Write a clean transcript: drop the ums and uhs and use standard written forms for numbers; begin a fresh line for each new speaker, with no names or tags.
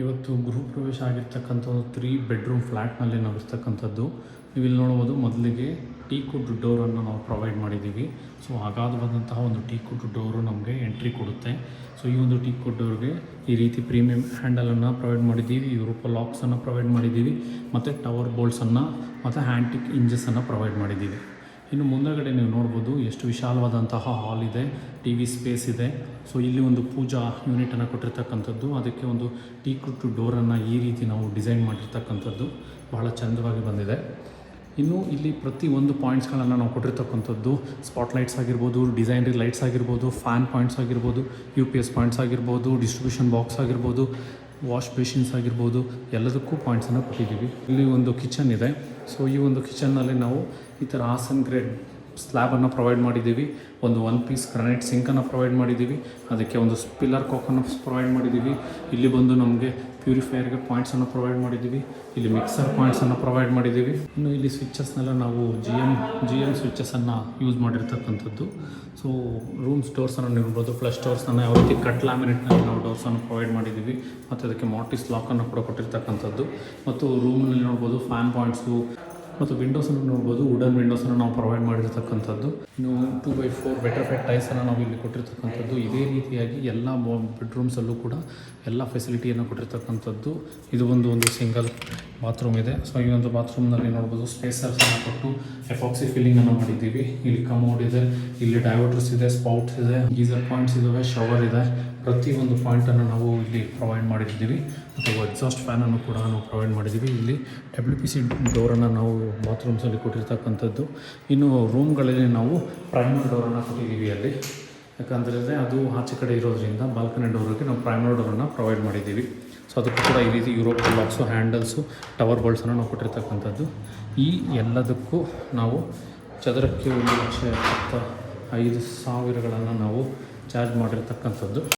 ಇವತ್ತು ಗೃಹಪ್ರವೇಶ ಆಗಿರ್ತಕ್ಕಂಥ ಒಂದು 3 ಬೆಡ್ರೂಮ್ ಫ್ಲ್ಯಾಟ್ನಲ್ಲಿ ನಾವು ಇರ್ತಕ್ಕಂಥದ್ದು. ನೀವು ಇಲ್ಲಿ ನೋಡ್ಬೋದು, ಮೊದಲಿಗೆ ಟೀಕುಡ್ ಡೋರನ್ನು ನಾವು ಪ್ರೊವೈಡ್ ಮಾಡಿದ್ದೀವಿ. ಸೊ ಅಗಾಧವಾದಂತಹ ಒಂದು ಟೀಕುಡ್ ಡೋರು ನಮಗೆ ಎಂಟ್ರಿ ಕೊಡುತ್ತೆ. ಸೊ ಈ ಒಂದು ಟೀಕುಡ್ ಡೋರ್ಗೆ ಈ ರೀತಿ ಪ್ರೀಮಿಯಂ ಹ್ಯಾಂಡಲನ್ನು ಪ್ರೊವೈಡ್ ಮಾಡಿದ್ದೀವಿ, ಯೂರೋಪ ಲಾಕ್ಸನ್ನು ಪ್ರೊವೈಡ್ ಮಾಡಿದ್ದೀವಿ, ಮತ್ತು ಟವರ್ ಬೋಲ್ಟ್ಸನ್ನು ಮತ್ತು ಹ್ಯಾಂಟಿಕ್ ಇಂಜಸನ್ನು ಪ್ರೊವೈಡ್ ಮಾಡಿದ್ದೀವಿ. ಇನ್ನು ಮುಂದಗಡೆ ನೀವು ನೋಡ್ಬೋದು ಎಷ್ಟು ವಿಶಾಲವಾದಂತಹ ಹಾಲ್ ಇದೆ, ಟಿ ವಿ ಸ್ಪೇಸ್ ಇದೆ. ಸೊ ಇಲ್ಲಿ ಒಂದು ಪೂಜಾ ಯೂನಿಟನ್ನು ಕೊಟ್ಟಿರ್ತಕ್ಕಂಥದ್ದು, ಅದಕ್ಕೆ ಒಂದು ಟೀಕುಡ್ ಡೋರನ್ನು ಈ ರೀತಿ ನಾವು ಡಿಸೈನ್ ಮಾಡಿರ್ತಕ್ಕಂಥದ್ದು ಬಹಳ ಚಂದವಾಗಿ ಬಂದಿದೆ. ಇನ್ನು ಇಲ್ಲಿ ಪ್ರತಿಯೊಂದು ಪಾಯಿಂಟ್ಸ್ಗಳನ್ನು ನಾವು ಕೊಟ್ಟಿರ್ತಕ್ಕಂಥದ್ದು ಸ್ಪಾಟ್ಲೈಟ್ಸ್ ಆಗಿರ್ಬೋದು, ಡಿಸೈನರಿ ಲೈಟ್ಸ್ ಆಗಿರ್ಬೋದು, ಫ್ಯಾನ್ ಪಾಯಿಂಟ್ಸ್ ಆಗಿರ್ಬೋದು, UPS ಪಾಯಿಂಟ್ಸ್ ಆಗಿರ್ಬೋದು, ಡಿಸ್ಟ್ರಿಬ್ಯೂಷನ್ ಬಾಕ್ಸ್ ಆಗಿರ್ಬೋದು, ವಾಶ್ ಬೇಷನ್ಸ್ ಆಗಿರ್ಬೋದು, ಎಲ್ಲದಕ್ಕೂ ಪಾಯಿಂಟ್ಸನ್ನು ಕೊಟ್ಟಿದ್ದೀವಿ. ಇಲ್ಲಿ ಒಂದು ಕಿಚನ್ ಇದೆ. ಸೊ ಈ ಒಂದು ಕಿಚನ್ನಲ್ಲಿ ನಾವು ಈ ಥರ ಆಸನ್ ಗ್ರೇಡ್ ಸ್ಲ್ಯಾಬನ್ನು ಪ್ರೊವೈಡ್ ಮಾಡಿದ್ದೀವಿ. ಒಂದು 1 ಪೀಸ್ ಗ್ರಾನೈಟ್ ಸಿಂಕನ್ನು ಪ್ರೊವೈಡ್ ಮಾಡಿದ್ದೀವಿ, ಅದಕ್ಕೆ ಒಂದು ಸ್ಪಿಲ್ಲರ್ ಕಾಕನ್ನು ಪ್ರೊವೈಡ್ ಮಾಡಿದ್ದೀವಿ. ಇಲ್ಲಿ ಬಂದು ನಮಗೆ ಪ್ಯೂರಿಫೈಯರ್ಗೆ ಪಾಯಿಂಟ್ಸನ್ನು ಪ್ರೊವೈಡ್ ಮಾಡಿದ್ದೀವಿ, ಇಲ್ಲಿ ಮಿಕ್ಸರ್ ಪಾಯಿಂಟ್ಸನ್ನು ಪ್ರೊವೈಡ್ ಮಾಡಿದ್ದೀವಿ. ಇನ್ನು ಇಲ್ಲಿ ಸ್ವಿಚ್ಚಸ್ನೆಲ್ಲ ನಾವು ಜಿ ಎಮ್ ಸ್ವಿಚ್ಚಸನ್ನು ಯೂಸ್ ಮಾಡಿರ್ತಕ್ಕಂಥದ್ದು. ಸೊ ರೂಮ್ಸ್ ಡೋರ್ಸನ್ನು ನೋಡ್ಬೋದು, ಫ್ಲಶ್ ಡೋರ್ಸನ್ನು ಯಾವ ರೀತಿ ಕಟ್ ಲ್ಯಾಮಿನೇಟ್ನಲ್ಲಿ ನಾವು ಡೋರ್ಸನ್ನು ಪ್ರೊವೈಡ್ ಮಾಡಿದ್ದೀವಿ, ಮತ್ತು ಅದಕ್ಕೆ ಮಾರ್ಟಿಸ್ ಲಾಕನ್ನು ಕೂಡ ಕೊಟ್ಟಿರ್ತಕ್ಕಂಥದ್ದು. ಮತ್ತು ರೂಮ್ನಲ್ಲಿ ನೋಡ್ಬೋದು ಫ್ಯಾನ್ ಪಾಯಿಂಟ್ಸು ಮತ್ತು ವಿಂಡೋಸನ್ನು ನೋಡ್ಬೋದು, ವುಡನ್ ವಿಂಡೋಸನ್ನು ನಾವು ಪ್ರೊವೈಡ್ ಮಾಡಿರ್ತಕ್ಕಂಥದ್ದು. ಇನ್ನು 2x4 ಬೆಟರ್ಫೈಟ್ ಟೈಲ್ಸನ್ನು ನಾವು ಇಲ್ಲಿ ಕೊಟ್ಟಿರ್ತಕ್ಕಂಥದ್ದು. ಇದೇ ರೀತಿಯಾಗಿ ಎಲ್ಲ ಬೆಡ್ರೂಮ್ಸಲ್ಲೂ ಕೂಡ ಎಲ್ಲ ಫೆಸಿಲಿಟಿಯನ್ನು ಕೊಟ್ಟಿರ್ತಕ್ಕಂಥದ್ದು. ಇದು ಒಂದು ಸಿಂಗಲ್ ಬಾತ್ರೂಮ್ ಇದೆ. ಸೊ ಈ ಒಂದು ಬಾತ್ರೂಮ್ನಲ್ಲಿ ನೋಡ್ಬೋದು ಸ್ಪೇಸರ್ಸನ್ನು ಕೊಟ್ಟು ಎಪಾಕ್ಸಿ ಫಿಲ್ಲಿಂಗನ್ನು ಮಾಡಿದ್ದೀವಿ. ಇಲ್ಲಿ ಕಮೋಡ್ ಇದೆ, ಇಲ್ಲಿ ಡೈವರ್ಟರ್ಸ್ ಇದೆ, ಸ್ಪೌಟ್ಸ್ ಇದೆ, ಗೀಸರ್ ಪಾಯಿಂಟ್ಸ್ ಇದ್ದಾವೆ, ಶವರ್ ಇದೆ. ಪ್ರತಿಯೊಂದು ಪಾಯಿಂಟನ್ನು ನಾವು ಇಲ್ಲಿ ಪ್ರೊವೈಡ್ ಮಾಡಿದ್ದೀವಿ. ಮತ್ತು ಎಕ್ಸಾಸ್ಟ್ ಫ್ಯಾನನ್ನು ಕೂಡ ನಾವು ಪ್ರೊವೈಡ್ ಮಾಡಿದ್ದೀವಿ. ಇಲ್ಲಿ WPC ಡೋರನ್ನು ನಾವು ಬಾತ್ರೂಮ್ಸಲ್ಲಿ ಕೊಟ್ಟಿರ್ತಕ್ಕಂಥದ್ದು. ಇನ್ನು ರೂಮ್ಗಳಲ್ಲಿ ನಾವು ಪ್ರೈಮರ್ ಡೋರನ್ನು ಕೊಟ್ಟಿದ್ದೀವಿ ಅಲ್ಲಿ, ಯಾಕಂದರೆ ಅದು ಆಚೆ ಕಡೆ ಇರೋದ್ರಿಂದ ಬಾಲ್ಕನಿ ಡೋರಿಗೆ ನಾವು ಪ್ರೈಮರ್ ಡೋರನ್ನು ಪ್ರೊವೈಡ್ ಮಾಡಿದ್ದೀವಿ. ಸೊ ಅದಕ್ಕೂ ಕೂಡ ಈ ರೀತಿ ಯೂರೋಪ್ ಲಾಕ್ಸು, ಹ್ಯಾಂಡಲ್ಸು, ಟವರ್ ಬೋಲ್ಟ್ಸನ್ನು ನಾವು ಕೊಟ್ಟಿರ್ತಕ್ಕಂಥದ್ದು. ಈ ಎಲ್ಲದಕ್ಕೂ ನಾವು ಚದರಕ್ಕೆ 1,75,000 ನಾವು ಚಾರ್ಜ್ ಮಾಡಿರ್ತಕ್ಕಂಥದ್ದು.